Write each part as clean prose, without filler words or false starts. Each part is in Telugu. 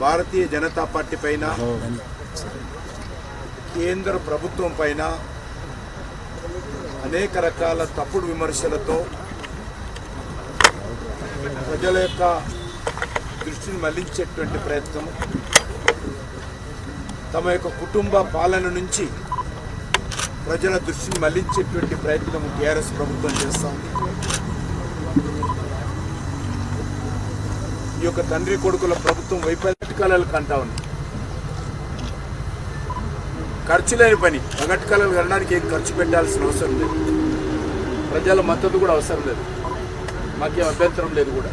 భారతీయ జనతా పార్టీ పైన కేంద్ర ప్రభుత్వం పైన అనేక రకాల తప్పుడు విమర్శలతో ప్రజల యొక్క దృష్టిని మళ్లించేటువంటి ప్రయత్నం, తమ యొక్క కుటుంబ పాలన నుంచి ప్రజల దృష్టిని మళ్లించేటువంటి ప్రయత్నం టీఆర్ఎస్ ప్రభుత్వం చేస్తూ ఉంది. ఈ యొక్క తండ్రి కొడుకుల ప్రభుత్వం వైఫల్యాలు కంటా ఉంది. ఖర్చు లేని పని, పగటి కళలు కనడానికి ఏం ఖర్చు పెట్టాల్సిన అవసరం లేదు, ప్రజల మద్దతు కూడా అవసరం లేదు, మాకేం అభ్యంతరం లేదు కూడా.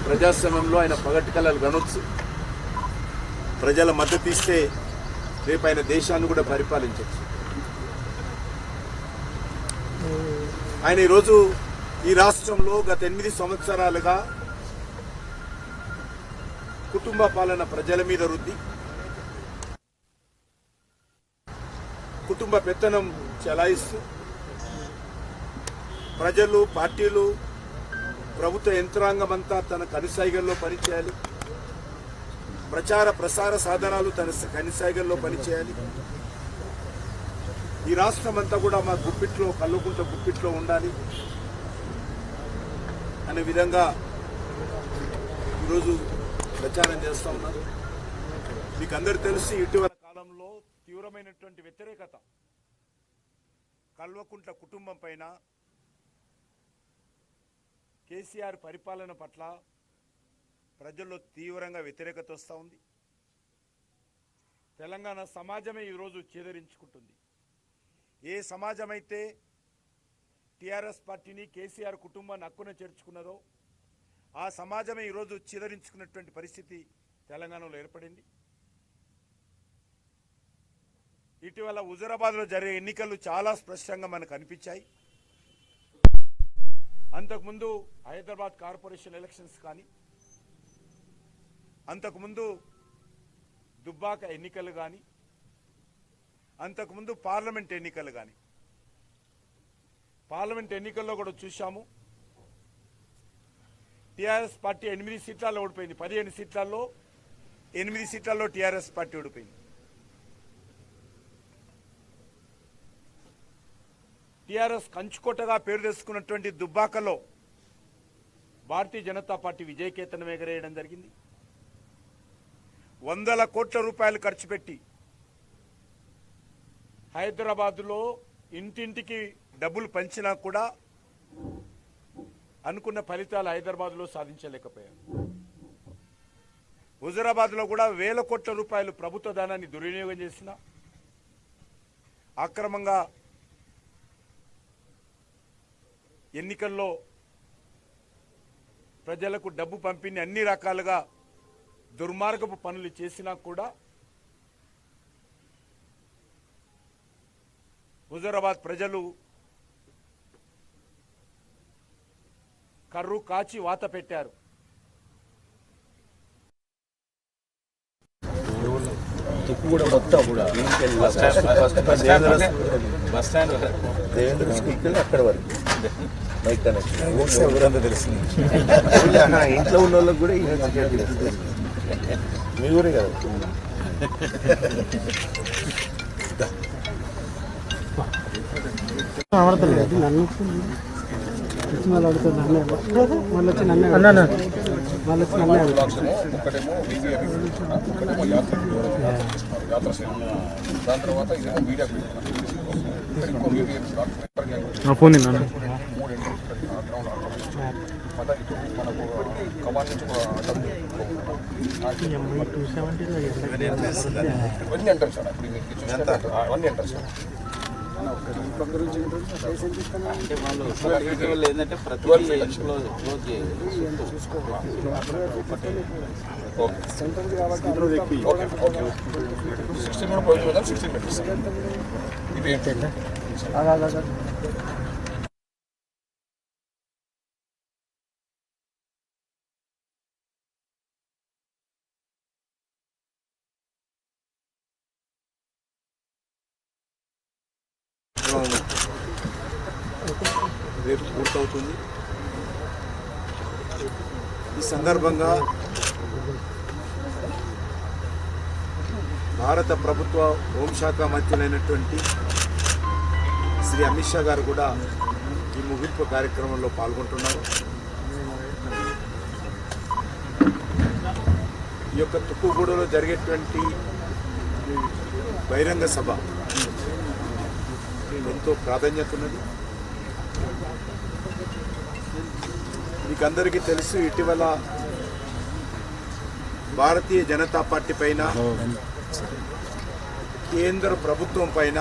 ప్రజాస్వామ్యంలో ఆయన పగటి కళలు కనొచ్చు, ప్రజల మద్దతు ఇస్తే రేపు ఆయన దేశాన్ని కూడా పరిపాలించవచ్చు. ఆయన ఈరోజు ఈ రాష్ట్రంలో గత 8 సంవత్సరాలుగా కుటుంబ పాలన ప్రజల మీద రుద్ది, కుటుంబ పెత్తనం చెలాయిస్తూ ప్రజలు, పార్టీలు, ప్రభుత్వ యంత్రాంగం అంతా తన కనుసైగల్లో పనిచేయాలి, ప్రచార ప్రసార సాధనాలు తన కనుసైగల్లో పనిచేయాలి. ఈ రాష్ట్రం అంతా కూడా మా గుప్పిట్లో, కల్లుకుంట గుప్పిట్లో ఉండాలి అనే విధంగా ఈరోజు ప్రచారం చేస్తూ ఉన్నారు. మీకు అందరు తెలిసి ఇటీవల కాలంలో తీవ్రమైనటువంటి వ్యతిరేకత కల్వకుంట్ల కుటుంబం పైన, కేసీఆర్ పరిపాలన పట్ల ప్రజల్లో తీవ్రంగా వ్యతిరేకత వస్తూ ఉంది. తెలంగాణ సమాజమే ఈరోజు చేదరించుకుంటుంది. ఏ సమాజం అయితే టీఆర్ఎస్ పార్టీని, కేసీఆర్ కుటుంబాన్ని హక్కున చేర్చుకున్నదో ఆ సమాజమే ఈరోజు చిదరించుకున్నటువంటి పరిస్థితి తెలంగాణలో ఏర్పడింది. ఇటీవల హుజూరాబాద్లో జరిగే ఎన్నికలు చాలా స్పష్టంగా మనకు అనిపించాయి. అంతకుముందు హైదరాబాద్ కార్పొరేషన్ ఎలక్షన్స్ కానీ, అంతకుముందు దుబ్బాక ఎన్నికలు కానీ, అంతకుముందు పార్లమెంట్ ఎన్నికలు కానీ, పార్లమెంట్ ఎన్నికల్లో కూడా చూశాము. టీఆర్ఎస్ పార్టీ 8 సీట్లలో ఓడిపోయింది. 15 సీట్లలో 8 సీట్లలో టీఆర్ఎస్ పార్టీ ఓడిపోయింది. టీఆర్ఎస్ కంచుకోటగా పేరు తెచ్చుకున్నటువంటి దుబ్బాకలో భారతీయ జనతా పార్టీ విజయకేతనం ఎగరేయడం జరిగింది. 100 కోట్ల రూపాయలు ఖర్చు పెట్టి హైదరాబాద్లో ఇంటింటికి డబ్బులు పంచినా కూడా అనుకున్న ఫలితాలు హైదరాబాద్లో సాధించలేకపోయారు. హుజూరాబాద్లో కూడా 1000 కోట్ల రూపాయలు ప్రభుత్వ ధనాన్ని దుర్వినియోగం చేసిన, అక్రమంగా ఎన్నికల్లో ప్రజలకు డబ్బు పంపిణీ అన్ని రకాలుగా దుర్మార్గపు పనులు చేసినా కూడా హుజూరాబాద్ ప్రజలు కర్రు కాచి వాత పెట్టారు. అక్కడ వరకు బైక్ కనెక్షన్ తెలిసింది. ఇంట్లో ఉన్న వాళ్ళకి కూడా మీ ఊరే కదా. ఏంటంటే ప్రతి రేపు పూర్తవుతుంది. ఈ సందర్భంగా భారత ప్రభుత్వ హోంశాఖ మంత్రులైనటువంటి శ్రీ అమిత్ షా గారు కూడా ఈ ముగింపు కార్యక్రమంలో పాల్గొంటున్నారు. ఈ యొక్క తుక్కుగూడలో జరిగేటువంటి బహిరంగ సభ ఎంతో ప్రాధాన్యత ఉన్నది. మీకు అందరికీ తెలుసు, ఇటీవల భారతీయ జనతా పార్టీ పైన, కేంద్ర ప్రభుత్వం పైన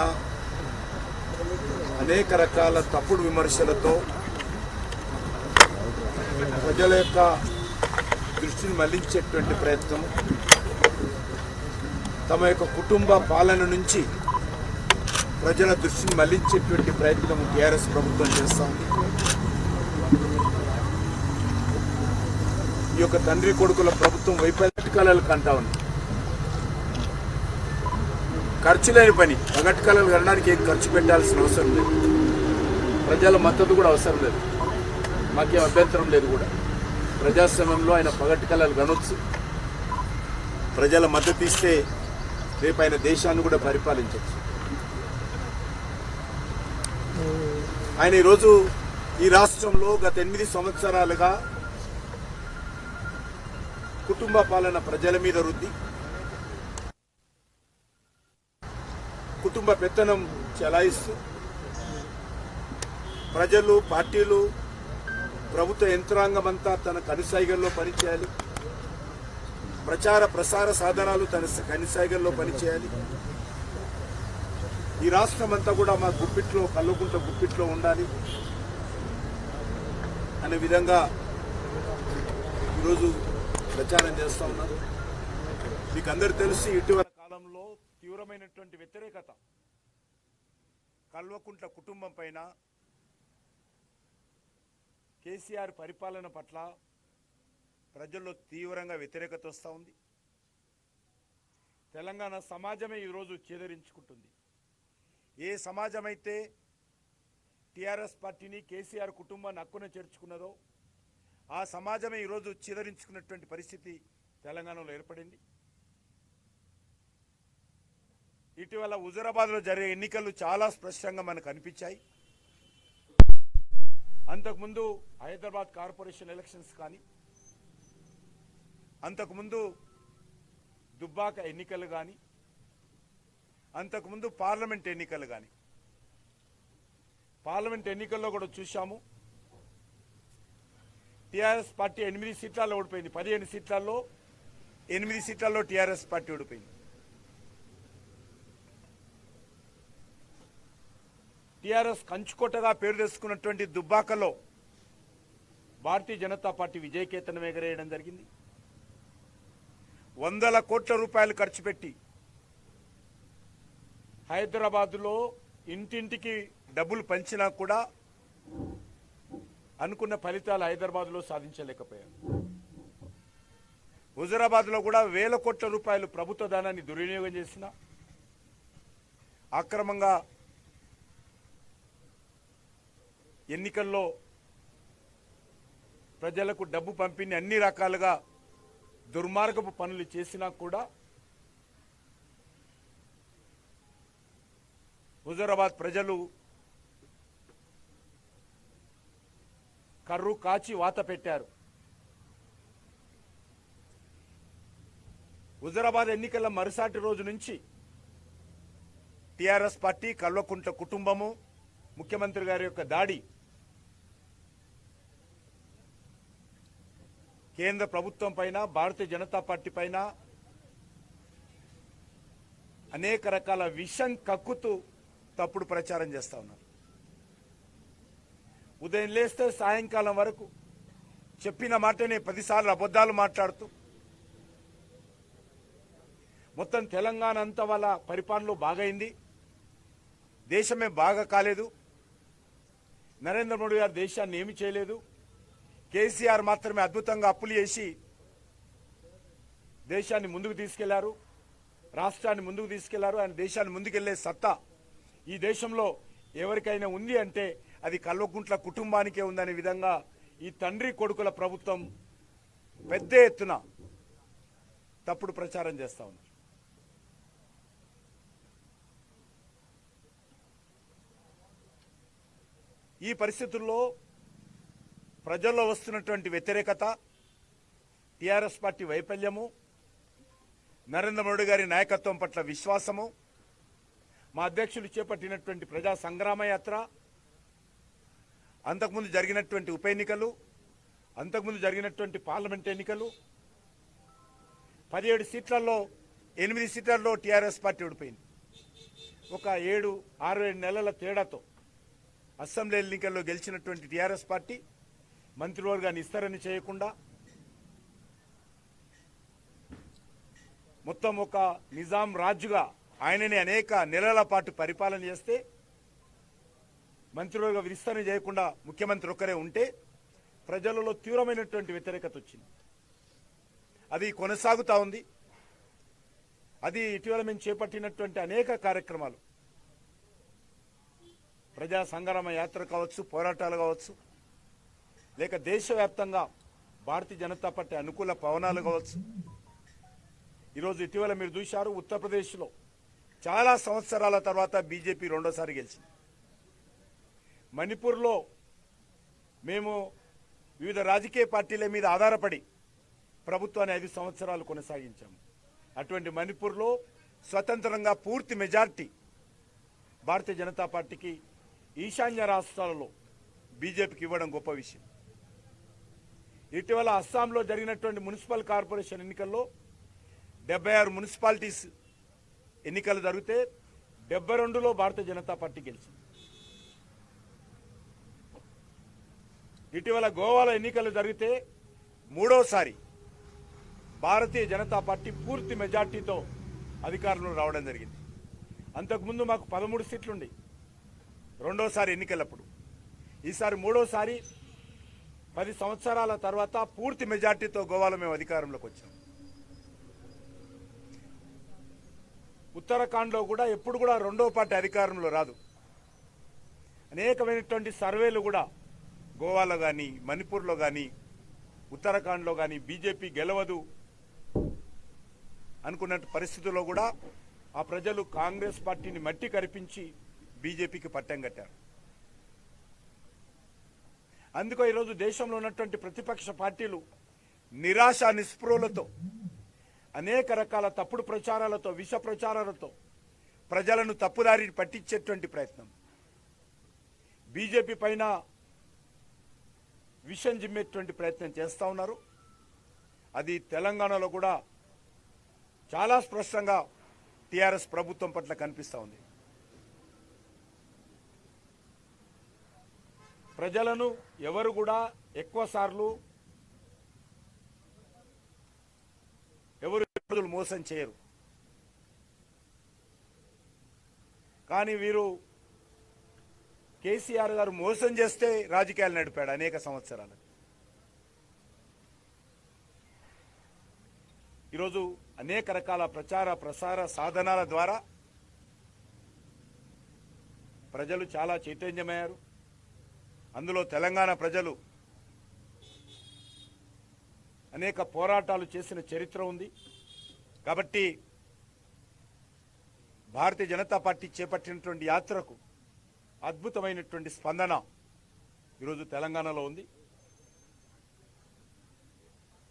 అనేక రకాల తప్పుడు విమర్శలతో ప్రజల యొక్క దృష్టిని మళ్లించేటువంటి ప్రయత్నం, తమ యొక్క కుటుంబ పాలన నుంచి ప్రజల దృష్టిని మళ్లించేటువంటి ప్రయత్నం టీఆర్ఎస్ ప్రభుత్వం చేస్తూ ఉంది. ఈ యొక్క తండ్రి కొడుకుల ప్రభుత్వం వైఫల్యాలు కంటా ఉంది. ఖర్చు లేని పని, పగటి కళలు కనడానికి ఏం ఖర్చు పెట్టాల్సిన అవసరం లేదు. ప్రజల మద్దతు కూడా అవసరం లేదు. మాకేం అభ్యంతరం లేదు కూడా. ప్రజాస్వామ్యంలో ఆయన పగటి కళలు కనొచ్చు. ప్రజల మద్దతు ఇస్తే రేపు ఆయన దేశాన్ని కూడా పరిపాలించవచ్చు. ఆయన ఈరోజు ఈ రాష్ట్రంలో గత 8 సంవత్సరాలుగా కుటుంబ పాలన ప్రజల మీద రుద్ది, కుటుంబ పెత్తనం చెలాయిస్తూ ప్రజలు, పార్టీలు, ప్రభుత్వ యంత్రాంగం అంతా తన కనుసైగల్లో పనిచేయాలి. ప్రచార ప్రసార సాధనాలు తన కనుసైగల్లో పనిచేయాలి. ఈ రాష్ట్రం అంతా కూడా మా గుప్పిట్లో, కల్లుకుంట గుప్పిట్లో ఉండాలి అనే విధంగా ఈరోజు ప్రచారం చేస్తూ ఉన్నారు. మీకు అందరూ తెలిసి ఇటీవల కాలంలో తీవ్రమైనటువంటి వ్యతిరేకత కల్వకుంట్ల కుటుంబం పైన, కేసీఆర్ పరిపాలన పట్ల ప్రజల్లో తీవ్రంగా వ్యతిరేకత వస్తూ ఉంది. తెలంగాణ సమాజమే ఈరోజు చేదరించుకుంటుంది. ఏ సమాజం అయితే టీఆర్ఎస్ పార్టీని, కేసీఆర్ కుటుంబాన్ని హక్కున చేర్చుకున్నదో ఆ సమాజమే ఈరోజు చేదరించుకున్నటువంటి పరిస్థితి తెలంగాణలో ఏర్పడింది. ఇటీవల హుజూరాబాద్లో జరిగే ఎన్నికలు చాలా స్పష్టంగా మనకు అనిపించాయి. అంతకుముందు హైదరాబాద్ కార్పొరేషన్ ఎలక్షన్స్ కానీ, అంతకుముందు దుబ్బాక ఎన్నికలు కానీ, అంతకుముందు పార్లమెంట్ ఎన్నికలు కానీ, పార్లమెంట్ ఎన్నికల్లో కూడా చూశాము. టీఆర్ఎస్ పార్టీ 8 సీట్లలో ఓడిపోయింది. 15 సీట్లలో 8 సీట్లలో టీఆర్ఎస్ పార్టీ ఓడిపోయింది. టీఆర్ఎస్ కంచుకోటగా పేరు తెచ్చుకున్నటువంటి దుబ్బాకలో భారతీయ జనతా పార్టీ విజయకేతనం ఎగరేయడం జరిగింది. 100 కోట్ల రూపాయలు ఖర్చు పెట్టి హైదరాబాదులో ఇంటింటికి డబ్బులు పంచినా కూడా అనుకున్న ఫలితాలు హైదరాబాద్లో సాధించలేకపోయారు. హుజూరాబాద్లో కూడా 1000 కోట్ల రూపాయలు ప్రభుత్వ ధనాన్ని దుర్వినియోగం చేసిన, అక్రమంగా ఎన్నికల్లో ప్రజలకు డబ్బు పంపిణీ అన్ని రకాలుగా దుర్మార్గపు పనులు చేసినా కూడా హుజూరాబాద్ ప్రజలు కర్రు కాచి వాత పెట్టారు. హుజూరాబాద్ ఎన్నికల మరుసాటి రోజు నుంచి టీఆర్ఎస్ పార్టీ, కల్వకుంట్ల కుటుంబము, ముఖ్యమంత్రి గారి యొక్క దాడి, కేంద్ర ప్రభుత్వం పైన, భారతీయ జనతా పార్టీ పైన అనేక రకాల విషం కక్కుతూ తప్పుడు ప్రచారం చేస్తూ ఉన్నారు. ఉదయం లేస్తే సాయంకాలం వరకు చెప్పిన మాటనే 10 సార్లు అబద్ధాలు మాట్లాడుతూ మొత్తం తెలంగాణ అంతా వాళ్ళ పరిపాలనలో బాగైంది, దేశమే బాగా కాలేదు, నరేంద్ర మోడీ గారు దేశాన్ని ఏమి చేయలేదు, కేసీఆర్ మాత్రమే అద్భుతంగా అప్పులు చేసి దేశాన్ని ముందుకు తీసుకెళ్లారు, రాష్ట్రాన్ని ముందుకు తీసుకెళ్లారు, ఆయన దేశాన్ని ముందుకెళ్లే సత్తా ఈ దేశంలో ఎవరికైనా ఉంది అంటే అది కల్వకుంట్ల కుటుంబానికే ఉందనే విధంగా ఈ తండ్రి కొడుకుల ప్రభుత్వం పెద్ద ఎత్తున తప్పుడు ప్రచారం చేస్తూ ఉన్నారు. ఈ పరిస్థితుల్లో ప్రజల్లో వస్తున్నటువంటి వ్యతిరేకత, టీఆర్ఎస్ పార్టీ వైఫల్యము, నరేంద్ర మోడీ గారి నాయకత్వం పట్ల విశ్వాసము, మా అధ్యక్షులు చేపట్టినటువంటి ప్రజా సంగ్రామ యాత్ర, అంతకుముందు జరిగినటువంటి ఉప ఎన్నికలు, అంతకుముందు జరిగినటువంటి పార్లమెంట్ ఎన్నికలు, 17 సీట్లలో 8 సీట్లలో టీఆర్ఎస్ పార్టీ ఓడిపోయింది. ఒక 6-7 నెలల తేడాతో అసెంబ్లీ ఎన్నికల్లో గెలిచినటువంటి టీఆర్ఎస్ పార్టీ మంత్రివర్గాన్ని విస్తరణ చేయకుండా మొత్తం ఒక నిజాం రాజుగా ఆయనని అనేక నెలల పాటు పరిపాలన చేస్తే మంత్రివర్గ విస్తరణ చేయకుండా ముఖ్యమంత్రి ఒక్కరే ఉంటే ప్రజలలో తీవ్రమైనటువంటి వ్యతిరేకత వచ్చింది. అది కొనసాగుతా ఉంది. అది ఇటీవల మేము చేపట్టినటువంటి అనేక కార్యక్రమాలు, ప్రజా సంగ్రామ యాత్ర కావచ్చు, పోరాటాలు కావచ్చు, లేక దేశవ్యాప్తంగా భారతీయ జనతా పార్టీ అనుకూల పవనాలు కావచ్చు. ఈరోజు ఇటీవల మీరు చూశారు, ఉత్తరప్రదేశ్లో చాలా సంవత్సరాల తర్వాత బీజేపీ రెండోసారి గెలిచింది. మణిపూర్లో మేము వివిధ రాజకీయ పార్టీల మీద ఆధారపడి ప్రభుత్వాన్ని 5 సంవత్సరాలు కొనసాగించాము. అటువంటి మణిపూర్లో స్వతంత్రంగా పూర్తి మెజార్టీ భారతీయ జనతా పార్టీకి ఈశాన్య రాష్ట్రాలలో బీజేపీకి ఇవ్వడం గొప్ప విషయం. ఇటీవల అస్సాంలో జరిగినటువంటి మున్సిపల్ కార్పొరేషన్ ఎన్నికల్లో 76 మున్సిపాలిటీస్ ఎన్నికలు జరిగితే 72లో భారతీయ జనతా పార్టీ గెలిచింది. ఇటీవల గోవాలో ఎన్నికలు జరిగితే 3వసారి భారతీయ జనతా పార్టీ పూర్తి మెజార్టీతో అధికారంలో రావడం జరిగింది. అంతకుముందు మాకు 13 సీట్లుండి రెండోసారి ఎన్నికలప్పుడు. ఈసారి 3వసారి 10 సంవత్సరాల తర్వాత పూర్తి మెజార్టీతో గోవాలో మేము అధికారంలోకి వచ్చాం. ఉత్తరాఖండ్లో కూడా ఎప్పుడు కూడా రెండో పార్టీ అధికారంలో రాదు. అనేకమైనటువంటి సర్వేలు కూడా గోవాలో కానీ, మణిపూర్లో కానీ, ఉత్తరాఖండ్లో కానీ బీజేపీ గెలవదు అనుకున్న పరిస్థితుల్లో కూడా ఆ ప్రజలు కాంగ్రెస్ పార్టీని మట్టి కరిపించి బీజేపీకి పట్టం కట్టారు. అందుకో ఈరోజు దేశంలో ఉన్నటువంటి ప్రతిపక్ష పార్టీలు నిరాశ నిస్పృహలతో, అనేక రకాల తప్పుడు ప్రచారాలతో, విష ప్రచారాలతో ప్రజలను తప్పుదారి పట్టించేటువంటి ప్రయత్నం, బీజేపీ పైన విషం జిమ్మేటువంటి ప్రయత్నం చేస్తూ ఉన్నారు. అది తెలంగాణలో కూడా చాలా స్పష్టంగా టీఆర్ఎస్ ప్రభుత్వం పట్ల కనిపిస్తూ ఉంది. ప్రజలను ఎవరు కూడా ఎక్కువ సార్లు ఎవరు మోసం చేయరు. కానీ వీరు కేసీఆర్ గారు మోసం చేస్తే రాజకీయాలు నడిపాడు అనేక సంవత్సరాలు. ఈరోజు అనేక రకాల ప్రచార ప్రసార సాధనాల ద్వారా ప్రజలు చాలా చైతన్యమయ్యారు. అందులో తెలంగాణ ప్రజలు అనేక పోరాటాలు చేసిన చరిత్ర ఉంది. కాబట్టి భారతీయ జనతా పార్టీ చేపట్టినటువంటి యాత్రకు అద్భుతమైనటువంటి స్పందన ఈరోజు తెలంగాణలో ఉంది.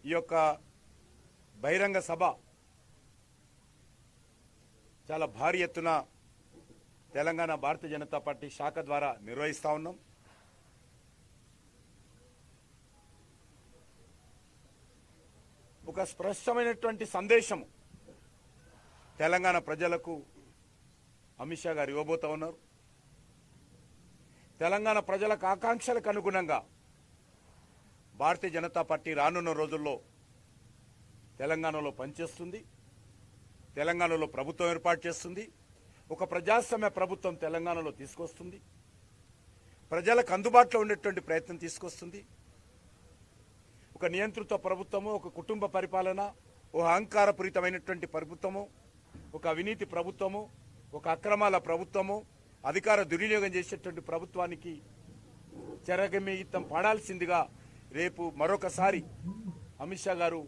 ఈ యొక్క బహిరంగ సభ చాలా భారీ ఎత్తున తెలంగాణ భారతీయ జనతా పార్టీ శాఖ ద్వారా నిర్వహిస్తా ఉన్నాం. ఒక స్పష్టమైనటువంటి సందేశము తెలంగాణ ప్రజలకు అమిత్ షా గారు ఇవ్వబోతా ఉన్నారు. తెలంగాణ ప్రజలకు ఆకాంక్షలకు అనుగుణంగా భారతీయ జనతా పార్టీ రానున్న రోజుల్లో తెలంగాణలో పనిచేస్తుంది. తెలంగాణలో ప్రభుత్వం ఏర్పాటు చేస్తుంది. ఒక ప్రజాస్వామ్య ప్రభుత్వం తెలంగాణలో తీసుకొస్తుంది. ప్రజలకు అందుబాటులో ఉండేటువంటి ప్రయత్నం తీసుకొస్తుంది. ఒక నియంత్రిత ప్రభుత్వము, ఒక కుటుంబ పరిపాలన, ఒక అహంకారపూరితమైనటువంటి ప్రభుత్వము, ఒక అవినీతి ప్రభుత్వము, ఒక అక్రమాల ప్రభుత్వము, అధికార దుర్వినియోగం చేసేటువంటి ప్రభుత్వానికి చెరగమితం పడాల్సిందిగా రేపు మరొకసారి అమిత్ షా గారు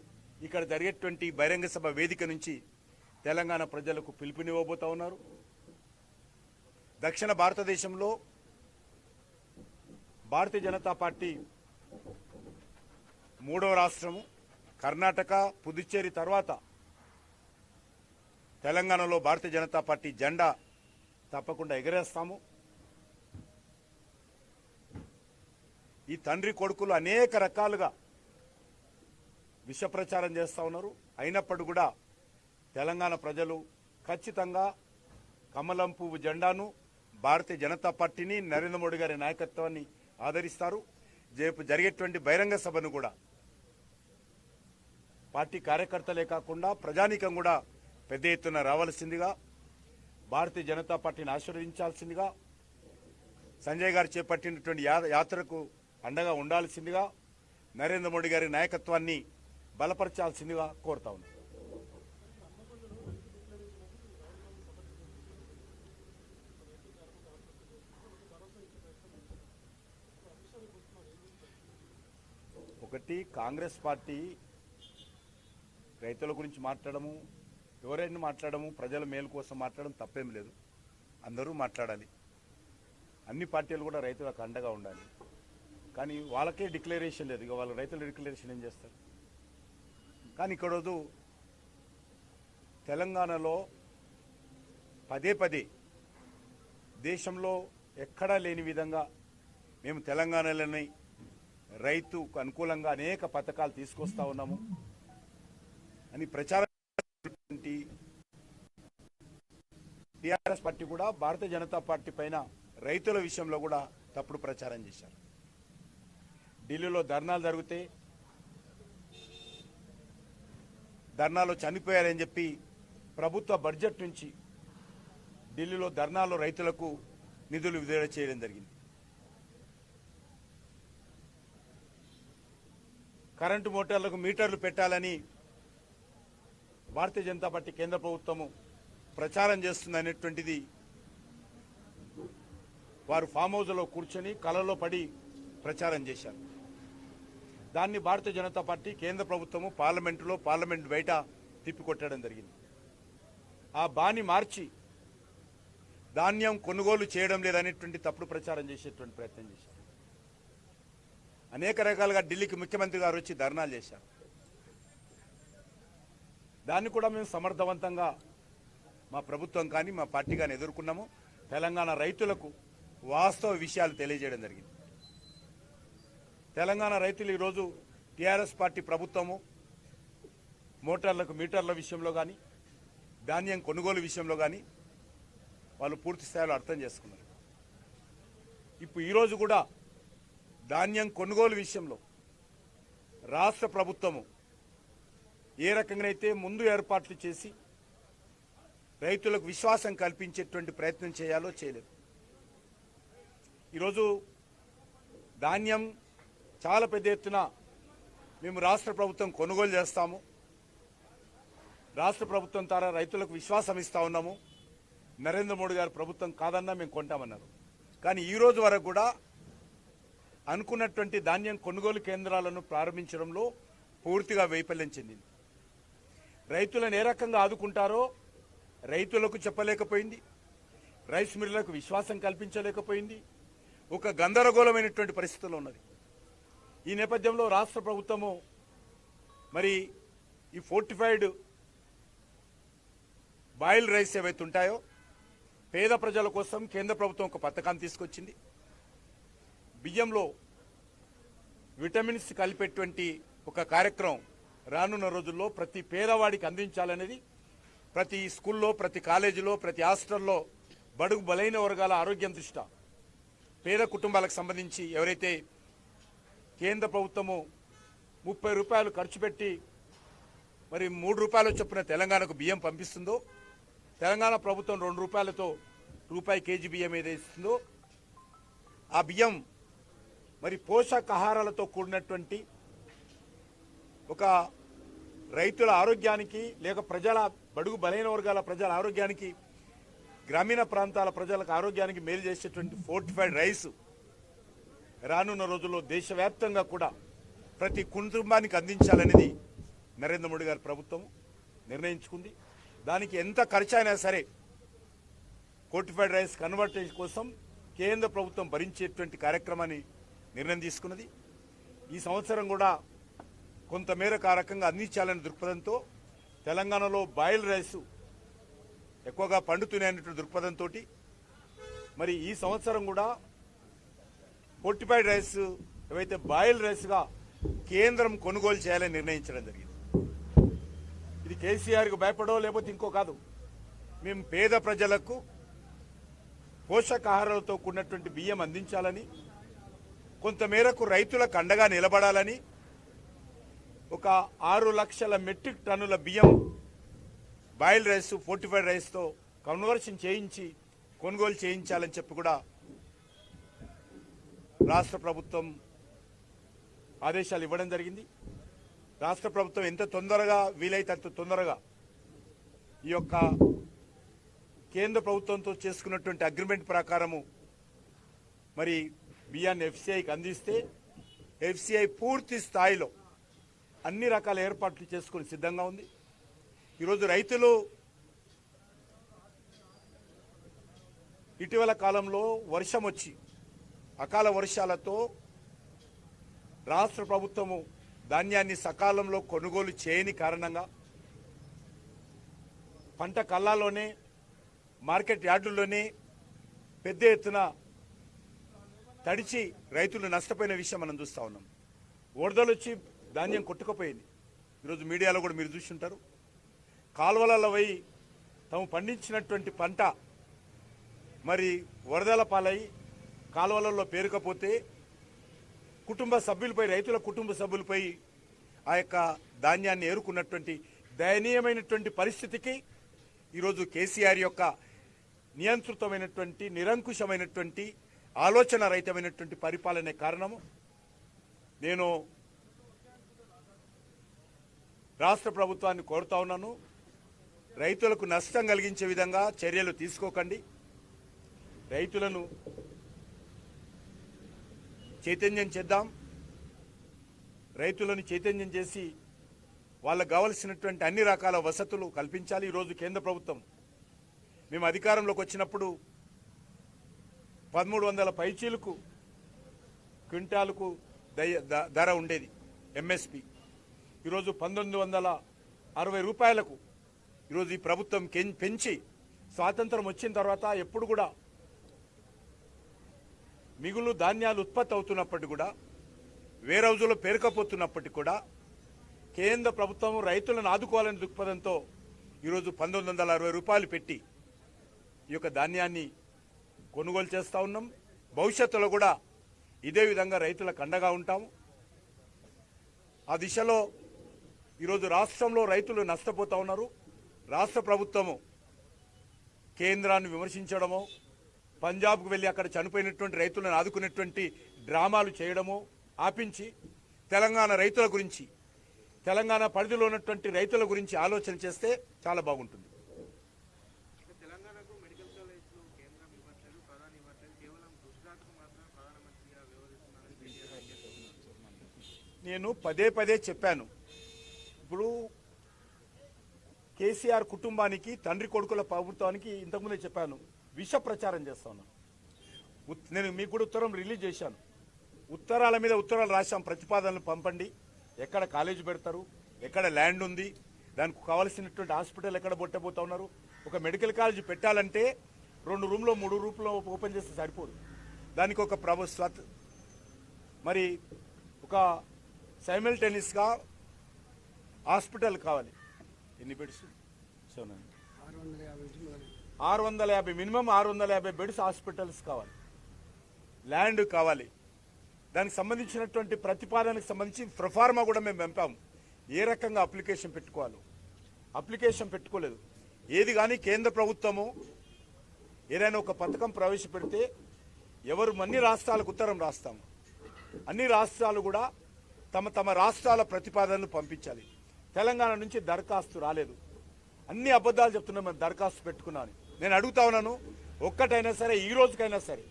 ఇక్కడ జరిగేటువంటి బహిరంగ సభ వేదిక నుంచి తెలంగాణ ప్రజలకు పిలుపునివ్వబోతా ఉన్నారు. దక్షిణ భారతదేశంలో భారతీయ జనతా పార్టీ మూడవ రాష్ట్రము. కర్ణాటక, పుదుచ్చేరి తర్వాత తెలంగాణలో భారతీయ జనతా పార్టీ జెండా తప్పకుండా ఎగరేస్తాము. ఈ తండ్రి కొడుకులు అనేక రకాలుగా విష ప్రచారం చేస్తూ ఉన్నారు. అయినప్పటికీ కూడా తెలంగాణ ప్రజలు ఖచ్చితంగా కమలం పువ్వు జెండాను, భారతీయ జనతా పార్టీని, నరేంద్ర మోడీ గారి నాయకత్వాన్ని ఆదరిస్తారు. రేపు జరిగేటువంటి బహిరంగ సభను కూడా పార్టీ కార్యకర్తలే కాకుండా ప్రజానీకం కూడా పెద్ద ఎత్తున రావాల్సిందిగా, భారతీయ జనతా పార్టీని ఆశీర్వదించాల్సిందిగా, సంజయ్ గారు చేపట్టినటువంటి యాత్రకు అండగా ఉండాల్సిందిగా, నరేంద్ర మోడీ గారి నాయకత్వాన్ని బలపరచాల్సిందిగా కోరుతా ఉన్నాను. ఒకటి, కాంగ్రెస్ పార్టీ రైతుల గురించి మాట్లాడము, ఎవరైనా మాట్లాడము, ప్రజల మేలు కోసం మాట్లాడడం తప్పేం లేదు. అందరూ మాట్లాడాలి. అన్ని పార్టీలు కూడా రైతులకు అండగా ఉండాలి. కానీ వాళ్ళకే డిక్లరేషన్ లేదు. ఇక వాళ్ళు రైతుల డిక్లరేషన్ ఏం చేస్తారు? కానీ ఇక్కడ తెలంగాణలో పదే పదే దేశంలో ఎక్కడా లేని విధంగా మేము తెలంగాణలోని రైతుకు అనుకూలంగా అనేక పథకాలు తీసుకొస్తా ఉన్నాము అని ప్రచారం. టీఆర్ఎస్ పార్టీ కూడా భారతీయ జనతా పార్టీ పైన రైతుల విషయంలో కూడా తప్పుడు ప్రచారం చేశారు. ఢిల్లీలో ధర్నాలు జరిగితే ధర్నాలో చనిపోయారని చెప్పి ప్రభుత్వ బడ్జెట్ నుంచి ఢిల్లీలో ధర్నాలో రైతులకు నిధులు విడుదల చేయడం జరిగింది. కరెంటు మోటార్లకు మీటర్లు పెట్టాలని భారతీయ జనతా పార్టీ కేంద్ర ప్రభుత్వము ప్రచారం చేస్తుందనేటువంటిది వారు ఫామ్ హౌస్లో కూర్చొని కలలో పడి ప్రచారం చేశారు. దాన్ని భారతీయ జనతా పార్టీ కేంద్ర ప్రభుత్వము పార్లమెంటులో, పార్లమెంట్ బయట తిప్పికొట్టడం జరిగింది. ఆ బాని మార్చి ధాన్యం కొనుగోలు చేయడం లేదనేటువంటి తప్పుడు ప్రచారం చేసేటువంటి ప్రయత్నం చేశారు. అనేక రకాలుగా ఢిల్లీకి ముఖ్యమంత్రి గారు వచ్చి ధర్నాలు చేశారు. దాన్ని కూడా మేము సమర్థవంతంగా మా ప్రభుత్వం కానీ మా పార్టీ కానీ ఎదుర్కొన్నాము. తెలంగాణ రైతులకు వాస్తవ విషయాలు తెలియజేయడం జరిగింది. తెలంగాణ రైతులు ఈరోజు టీఆర్ఎస్ పార్టీ ప్రభుత్వము మోటార్లకు మీటర్ల విషయంలో కానీ, ధాన్యం కొనుగోలు విషయంలో కానీ వాళ్ళు పూర్తి స్థాయిలో అర్థం చేసుకున్నారు. ఇప్పుడు ఈరోజు కూడా ధాన్యం కొనుగోలు విషయంలో రాష్ట్ర ప్రభుత్వము ఏ రకంగానైతే ముందు ఏర్పాట్లు చేసి రైతులకు విశ్వాసం కల్పించేటువంటి ప్రయత్నం చేయాలో చేయలేదు. ఈరోజు ధాన్యం చాలా పెద్ద ఎత్తున మేము రాష్ట్ర ప్రభుత్వం కొనుగోలు చేస్తాము, రాష్ట్ర ప్రభుత్వం ద్వారా రైతులకు విశ్వాసం ఇస్తా ఉన్నాము, నరేంద్ర మోడీ గారి ప్రభుత్వం కాదన్నా మేము కొంటామన్నారు. కానీ ఈ రోజు వరకు కూడా అనుకున్నటువంటి ధాన్యం కొనుగోలు కేంద్రాలను ప్రారంభించడంలో పూర్తిగా వైఫల్యం చెందింది. రైతులను ఏ రకంగా ఆదుకుంటారో రైతులకు చెప్పలేకపోయింది, రైస్ మిల్లులకు విశ్వాసం కల్పించలేకపోయింది. ఒక గందరగోళమైనటువంటి పరిస్థితుల్లో ఉన్నది. ఈ నేపథ్యంలో రాష్ట్ర ప్రభుత్వము మరి ఈ ఫోర్టిఫైడ్ బాయిల్ రైస్ ఏవైతే ఉంటాయో పేద ప్రజల కోసం కేంద్ర ప్రభుత్వం ఒక పథకాన్ని తీసుకొచ్చింది. బియ్యంలో విటమిన్స్ కలిపేటువంటి ఒక కార్యక్రమం రానున్న రోజుల్లో ప్రతి పేదవాడికి అందించాలనేది ప్రతి స్కూల్లో, ప్రతి కాలేజీలో, ప్రతి హాస్టల్లో బడుగు బలైన వర్గాల ఆరోగ్యం దృష్ట్యా పేద కుటుంబాలకు సంబంధించి ఎవరైతే కేంద్ర ప్రభుత్వము 30 రూపాయలు ఖర్చు పెట్టి మరి 3 రూపాయల చొప్పున తెలంగాణకు బియ్యం పంపిస్తుందో, తెలంగాణ ప్రభుత్వం 2 రూపాయలతో రూపాయి కేజీ బియ్యం ఏదైతే ఇస్తుందో ఆ బియ్యం మరి పోషకాహారాలతో కూడినటువంటి ఒక రైతుల ఆరోగ్యానికి లేక ప్రజల బడుగు బలైన వర్గాల ప్రజల ఆరోగ్యానికి, గ్రామీణ ప్రాంతాల ప్రజలకు ఆరోగ్యానికి మేలు చేసేటువంటి ఫోర్టిఫైడ్ రైస్ రానున్న రోజుల్లో దేశవ్యాప్తంగా కూడా ప్రతి కుటుంబానికి అందించాలనేది నరేంద్ర మోడీ గారి ప్రభుత్వం నిర్ణయించుకుంది. దానికి ఎంత ఖర్చు అయినా సరే ఫోర్టిఫైడ్ రైస్ కన్వర్టేషన్ కోసం కేంద్ర ప్రభుత్వం భరించేటువంటి కార్యక్రమాన్ని నిర్ణయం తీసుకున్నది. ఈ సంవత్సరం కూడా కొంతమేరకు ఆ రకంగా అందించాలనే దృక్పథంతో తెలంగాణలో బాయిల్ రైసు ఎక్కువగా పండుతున్నాయనేటువంటి దృక్పథంతో మరి ఈ సంవత్సరం కూడా ఫోర్టిఫైడ్ రైస్ ఏవైతే బాయిల్ రైస్గా కేంద్రం కొనుగోలు చేయాలని నిర్ణయించడం జరిగింది. ఇది కేసీఆర్కు భయపడో లేకపోతే ఇంకో కాదు, మేము పేద ప్రజలకు పోషకాహారాలతో కూడినటువంటి బియ్యం అందించాలని, కొంతమేరకు రైతులకు అండగా నిలబడాలని ఒక 6 లక్షల మెట్రిక్ టన్నుల బియ్యం బాయిల్ రైస్ ఫోర్టిఫైడ్ రైస్తో కన్వర్షన్ చేయించి కొనుగోలు చేయించాలని చెప్పి కూడా రాష్ట్ర ప్రభుత్వం ఆదేశాలు ఇవ్వడం జరిగింది. రాష్ట్ర ప్రభుత్వం ఎంత తొందరగా వీలైతే అంత తొందరగా ఈ యొక్క కేంద్ర ప్రభుత్వంతో చేసుకున్నటువంటి అగ్రిమెంట్ ప్రకారము మరి బియ్యాన్ని ఎఫ్సిఐకి అందిస్తే ఎఫ్సిఐ పూర్తి స్థాయిలో అన్ని రకాల ఏర్పాట్లు చేసుకుని సిద్ధంగా ఉంది. ఈరోజు రైతులు ఇటీవల కాలంలో వర్షం వచ్చి అకాల వర్షాలతో రాష్ట్ర ప్రభుత్వము ధాన్యాన్ని సకాలంలో కొనుగోలు చేయని కారణంగా పంట కళ్ళాల్లోనే మార్కెట్ యార్డుల్లోనే పెద్ద ఎత్తున తడిచి రైతులు నష్టపోయిన విషయం మనం చూస్తూ ఉన్నాం. వరదలు వచ్చి ధాన్యం కొట్టుకుపోయింది. ఈరోజు మీడియాలో కూడా మీరు చూస్తుంటారు. కాలువలలో పోయి తాము పండించినటువంటి పంట మరి వరదల పాలై కాలువలలో పేరుకపోతే కుటుంబ సభ్యులపై, రైతుల కుటుంబ సభ్యులపై ఆ యొక్క ధాన్యాన్ని ఏరుకున్నటువంటి దయనీయమైనటువంటి పరిస్థితికి ఈరోజు కేసీఆర్ యొక్క నియంత్రితమైనటువంటి నిరంకుశమైనటువంటి ఆలోచన రహితమైనటువంటి పరిపాలనే కారణము. నేను రాష్ట్ర ప్రభుత్వాన్ని కోరుతా ఉన్నాను, రైతులకు నష్టం కలిగించే విధంగా చర్యలు తీసుకోకండి. రైతులను చైతన్యం చేద్దాం. రైతులను చైతన్యం చేసి వాళ్ళకు కావలసినటువంటి అన్ని రకాల వసతులు కల్పించాలి. ఈరోజు కేంద్ర ప్రభుత్వం మేము అధికారంలోకి వచ్చినప్పుడు 1300 పైచీలకు క్వింటాలకు ధర ఉండేది ఎంఎస్పి. ఈరోజు 1960 రూపాయలకు ఈరోజు ఈ ప్రభుత్వం పెంచి స్వాతంత్రం వచ్చిన తర్వాత ఎప్పుడు కూడా మిగులు ధాన్యాలు ఉత్పత్తి అవుతున్నప్పటికీ కూడా వేరే రోజుల్లో పేరుకపోతున్నప్పటికీ కూడా కేంద్ర ప్రభుత్వం రైతులను ఆదుకోవాలనే దృక్పథంతో ఈరోజు 1960 రూపాయలు పెట్టి ఈ యొక్క ధాన్యాన్ని కొనుగోలు చేస్తూ ఉన్నాం. భవిష్యత్తులో కూడా ఇదే విధంగా రైతులకు అండగా ఉంటాము. ఆ దిశలో ఈరోజు రాష్ట్రంలో రైతులు నష్టపోతూ ఉన్నారు. రాష్ట్ర ప్రభుత్వము కేంద్రాన్ని విమర్శించడమో, పంజాబ్కు వెళ్ళి అక్కడ చనిపోయినటువంటి రైతులను ఆదుకునేటువంటి డ్రామాలు చేయడమో ఆపించి తెలంగాణ రైతుల గురించి, తెలంగాణ పరిధిలో ఉన్నటువంటి రైతుల గురించి ఆలోచన చేస్తే చాలా బాగుంటుంది. నేను పదే చెప్పాను. ఇప్పుడు కేసీఆర్ కుటుంబానికి, తండ్రి కొడుకుల ప్రభుత్వానికి ఇంతకుముందే చెప్పాను, విష ప్రచారం చేస్తా ఉన్నాను. నేను మీకు కూడా ఉత్తరం రిలీజ్ చేశాను. ఉత్తరాల మీద ఉత్తరాలు రాశాం, ప్రతిపాదనలు పంపండి. ఎక్కడ కాలేజీ పెడతారు, ఎక్కడ ల్యాండ్ ఉంది, దానికి కావాల్సినటువంటి హాస్పిటల్ ఎక్కడ బొట్టబోతా ఉన్నారు. ఒక మెడికల్ కాలేజీ పెట్టాలంటే 2 రూమ్లో 3 రూమ్లో ఓపెన్ చేస్తే సరిపోదు. దానికి ఒక మరి ఒక సైమల్టేనియస్గా హాస్పిటల్ కావాలి. ఎన్ని బెడ్స్? 650 మినిమం 650 బెడ్స్ హాస్పిటల్స్ కావాలి. ల్యాండ్ కావాలి. దానికి సంబంధించినటువంటి ప్రతిపాదనకు సంబంధించి ప్రొఫార్మా కూడా మేము పంపాము. ఏ రకంగా అప్లికేషన్ పెట్టుకోవాలో అప్లికేషన్ పెట్టుకోలేదు. ఏది కానీ కేంద్ర ప్రభుత్వము ఏదైనా ఒక పథకం ప్రవేశపెడితే అన్ని రాష్ట్రాలకు ఉత్తరం రాస్తాము. అన్ని రాష్ట్రాలు కూడా తమ రాష్ట్రాల ప్రతిపాదనలు పంపించాలి. తెలంగాణ నుంచి దరఖాస్తు రాలేదు. అన్ని అబద్ధాలు చెప్తున్నా మేము దరఖాస్తు పెట్టుకున్నాను. నేను అడుగుతా ఉన్నాను, ఒక్కటైనా సరే ఈ రోజుకైనా సరే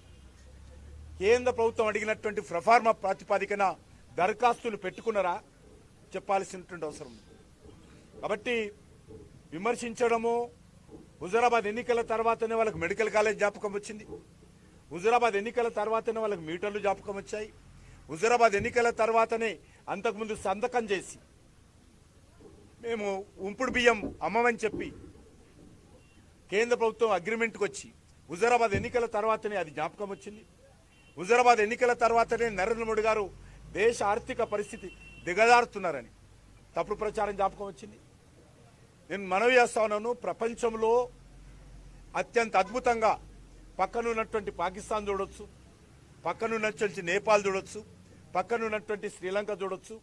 కేంద్ర ప్రభుత్వం అడిగినటువంటి ప్రొఫార్మా ప్రాతిపాదికన దరఖాస్తులు పెట్టుకున్నారా చెప్పాల్సినటువంటి అవసరం. కాబట్టి విమర్శించడము, హుజరాబాద్ ఎన్నికల తర్వాతనే వాళ్ళకి మెడికల్ కాలేజ్ జ్ఞాపకం వచ్చింది. హుజరాబాద్ ఎన్నికల తర్వాతనే వాళ్ళకి మీటర్లు జ్ఞాపకం వచ్చాయి. హుజూరాబాద్ ఎన్నికల తర్వాతనే అంతకుముందు సంతకం చేసి మేము ఉంపుడు బియ్యం అమ్మమని చెప్పి కేంద్ర ప్రభుత్వం అగ్రిమెంట్కి వచ్చి హుజూరాబాద్ ఎన్నికల తర్వాతనే అది జ్ఞాపకం వచ్చింది. హుజూరాబాద్ ఎన్నికల తర్వాతనే నరేంద్ర మోడీ గారు దేశ ఆర్థిక పరిస్థితి దిగజారుతున్నారని తప్పుడు ప్రచారం జ్ఞాపకం వచ్చింది. నేను మనవి చేస్తా ఉన్నాను, ప్రపంచంలో అత్యంత అద్భుతంగా పక్కనున్నటువంటి పాకిస్తాన్ చూడొచ్చు, పక్కనున్నటువంటి నేపాల్ చూడొచ్చు, పక్కనున్నటువంటి శ్రీలంక చూడొచ్చు,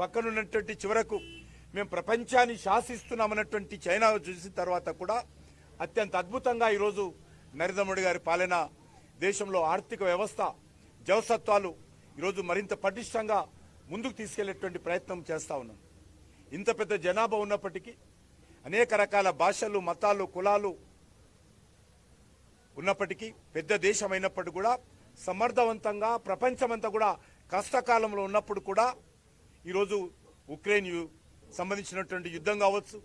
పక్కనున్నటువంటి చివరకు మేము ప్రపంచాన్ని శాసిస్తున్నామన్నటువంటి చైనా చూసిన తర్వాత కూడా అత్యంత అద్భుతంగా ఈరోజు నరేంద్ర మోడీ గారి పాలన దేశంలో ఆర్థిక వ్యవస్థ జవసత్వాలు ఈరోజు మరింత పటిష్టంగా ముందుకు తీసుకెళ్లేటువంటి ప్రయత్నం చేస్తూ ఉన్నాం. ఇంత పెద్ద జనాభా ఉన్నప్పటికీ, అనేక రకాల భాషలు, మతాలు, కులాలు ఉన్నప్పటికీ, పెద్ద దేశం అయినప్పటికీ కూడా సమర్థవంతంగా ప్రపంచమంతా కూడా కష్టకాలంలో ఉన్నప్పుడు కూడా ఈరోజు ఉక్రెయిన్ సంబంధించినటువంటి యుద్ధం కావచ్చు,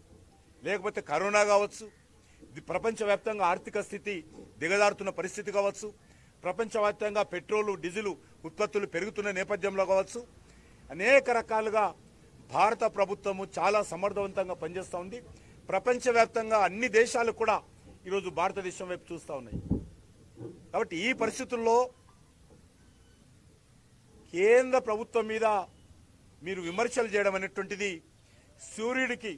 లేకపోతే కరోనా కావచ్చు, ప్రపంచవ్యాప్తంగా ఆర్థిక స్థితి దిగజారుతున్న పరిస్థితి కావచ్చు, ప్రపంచవ్యాప్తంగా పెట్రోలు డీజిల్ ఉత్పత్తులు పెరుగుతున్న నేపథ్యంలో కావచ్చు, అనేక రకాలుగా భారత ప్రభుత్వము చాలా సమర్థవంతంగా పనిచేస్తూ ఉంది. ప్రపంచవ్యాప్తంగా అన్ని దేశాలు కూడా ఈరోజు భారతదేశం వైపు చూస్తూ ఉన్నాయి. కాబట్టి ఈ పరిస్థితుల్లో కేంద్ర ప్రభుత్వం మీద మీరు విమర్శలు చేయడం అనేటువంటిది సూర్యుడికి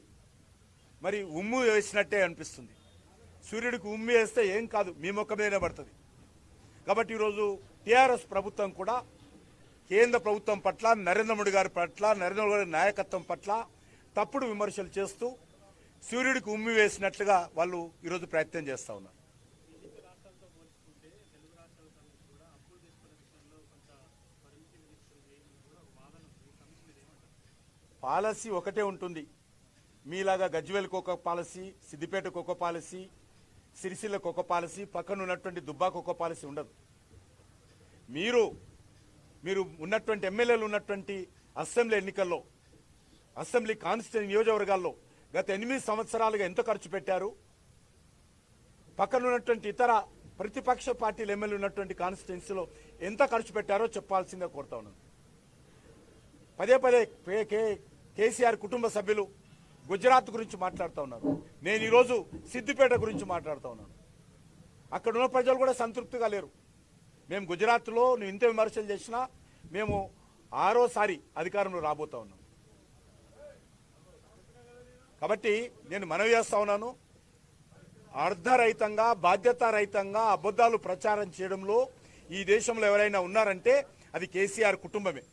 మరి ఉమ్ము వేసినట్టే అనిపిస్తుంది. సూర్యుడికి ఉమ్మి వేస్తే ఏం కాదు, మీ ముఖం మీదనే పడుతుంది. కాబట్టి ఈరోజు టీఆర్ఎస్ ప్రభుత్వం కూడా కేంద్ర ప్రభుత్వం పట్ల, నరేంద్ర మోడీ గారి పట్ల, నరేంద్ర మోడీ గారి నాయకత్వం పట్ల తప్పుడు విమర్శలు చేస్తూ సూర్యుడికి ఉమ్మి వేసినట్లుగా వాళ్ళు ఈరోజు ప్రయత్నం చేస్తూ ఉన్నారు. పాలసీ ఒకటే ఉంటుంది. మీలాగా గజ్వేల్కి ఒక పాలసీ, సిద్దిపేటకు ఒక పాలసీ, సిరిసిల్లకు ఒక పాలసీ, పక్కన ఉన్నటువంటి దుబ్బాకు ఒక పాలసీ ఉండదు. మీరు ఉన్నటువంటి ఎమ్మెల్యేలు ఉన్నటువంటి అసెంబ్లీ ఎన్నికల్లో, అసెంబ్లీ కాన్స్టిట్యూన్సీ నియోజకవర్గాల్లో గత 8 సంవత్సరాలుగా ఎంత ఖర్చు పెట్టారు, పక్కన ఉన్నటువంటి ఇతర ప్రతిపక్ష పార్టీల ఎమ్మెల్యే ఉన్నటువంటి కాన్స్టిట్యూన్సీలో ఎంత ఖర్చు పెట్టారో చెప్పాల్సిందే కోరుతా ఉన్నాను. పదే పదే కేసీఆర్ కుటుంబ సభ్యులు గుజరాత్ గురించి మాట్లాడుతూ ఉన్నారు. నేను ఈరోజు సిద్దిపేట గురించి మాట్లాడుతూ ఉన్నాను. అక్కడ ఉన్న ప్రజలు కూడా సంతృప్తిగా లేరు. మేము గుజరాత్లో నువ్వు ఇంత విమర్శలు చేసినా మేము 6వ అధికారంలో రాబోతా ఉన్నాం. కాబట్టి నేను మనవి చేస్తా ఉన్నాను, అర్ధరహితంగా, బాధ్యతారహితంగా అబద్ధాలు ప్రచారం చేయడంలో ఈ దేశంలో ఎవరైనా ఉన్నారంటే అది కేసీఆర్ కుటుంబమే.